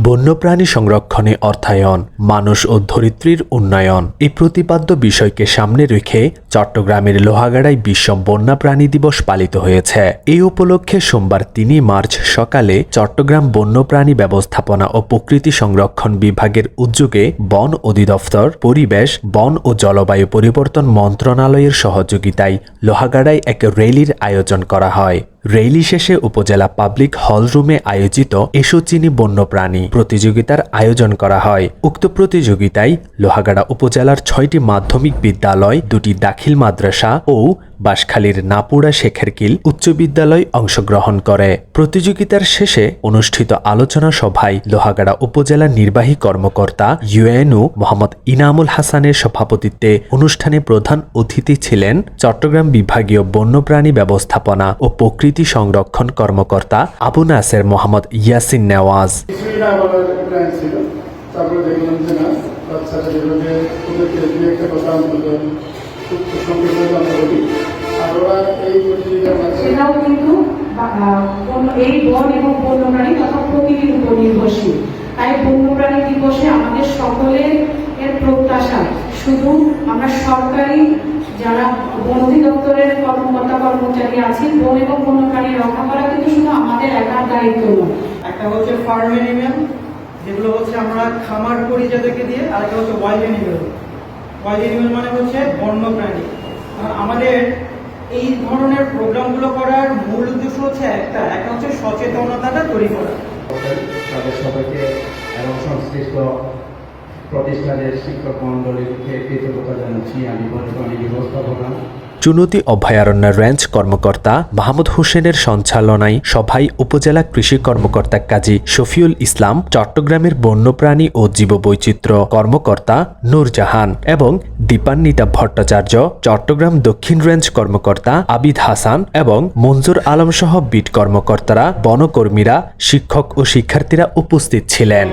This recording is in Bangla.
বন্যপ্রাণী সংরক্ষণে অর্থায়ন, মানুষ ও ধরিত্রীর উন্নয়ন এই প্রতিপাদ্য বিষয়কে সামনে রেখে চট্টগ্রামের লোহাগাড়ায় বিশ্ব বন্যপ্রাণী দিবস পালিত হয়েছে। এই উপলক্ষে সোমবার ৩ মার্চ সকালে চট্টগ্রাম বন্যপ্রাণী ব্যবস্থাপনা ও প্রকৃতি সংরক্ষণ বিভাগের উদ্যোগে বন অধিদপ্তর, পরিবেশ, বন ও জলবায়ু পরিবর্তন মন্ত্রণালয়ের সহযোগিতায় লোহাগাড়ায় এক র্যালির আয়োজন করা হয়। র্যালি শেষে উপজেলা পাবলিক হল রুমে আয়োজিত এসো চিনি বন্যপ্রাণী প্রতিযোগিতার আয়োজন করা হয়। উক্ত প্রতিযোগিতায় লোহাগাড়া উপজেলার ৬টি মাধ্যমিক বিদ্যালয়, ২টি দাখিল মাদ্রাসা ও বাঁশখালীর নাপুরা শেখেরকিল উচ্চ বিদ্যালয় অংশগ্রহণ করে। প্রতিযোগিতার শেষে অনুষ্ঠিত আলোচনা সভায় লোহাগাড়া উপজেলা নির্বাহী কর্মকর্তা ইউএনও মোহাম্মদ ইনামুল হাসানের সভাপতিত্বে অনুষ্ঠানে প্রধান অতিথি ছিলেন চট্টগ্রাম বিভাগীয় বন্যপ্রাণী ব্যবস্থাপনা ও প্রকৃতি সংরক্ষণ কর্মকর্তা আবু নাসের মোহাম্মদ ইয়াসিন নেওয়াজ। সেটাও কিন্তু এই বন এবং বন্যপ্রাণী তথা প্রকৃতির উপর নির্ভরশীল। তাই বন্যপ্রাণী দিবসে আমাদের সকলের প্রত্যাশা শুধু আমরা সরকারি যারা বন অধিদপ্তরের কর্মকর্তা কর্মচারী আছেন, বন এবং বন্যপ্রাণী রক্ষা করা কিন্তু শুধু আমাদের একার দায়িত্ব নয়। একটা হচ্ছে ফার্ম অ্যানিমেল, যেগুলো হচ্ছে আমরা খামার করি যাদেরকে দিয়ে, আর একটা হচ্ছে ওয়াইল্ড অ্যানিমেল। ওয়াইল্ড অ্যানিমেল মানে হচ্ছে বন্যপ্রাণী। আমাদের এই ধরনের প্রোগ্রামগুলো করার মূল উদ্দেশ্য হচ্ছে একটা হচ্ছে সচেতনতাটা তৈরি করা। তাদের সবাইকে এবং সংশ্লিষ্ট প্রতিষ্ঠানের শিক্ষক মন্ডলীকে কৃতজ্ঞতা জানাচ্ছি। আমি বন্যপ্রাণী ব্যবস্থাপনা চুনতি অভয়ারণ্য রেঞ্জ কর্মকর্তা মাহমুদ হোসেনের সঞ্চালনায় সভায় উপজেলা কৃষি কর্মকর্তা কাজী শফিউল ইসলাম, চট্টগ্রামের বন্যপ্রাণী ও জীববৈচিত্র্য কর্মকর্তা নূরজাহান এবং দীপান্বিতা ভট্টাচার্য, চট্টগ্রাম দক্ষিণ রেঞ্জ কর্মকর্তা আবিদ হাসান এবং মঞ্জুর আলম সহ বিট কর্মকর্তারা, বনকর্মীরা, শিক্ষক ও শিক্ষার্থীরা উপস্থিত ছিলেন।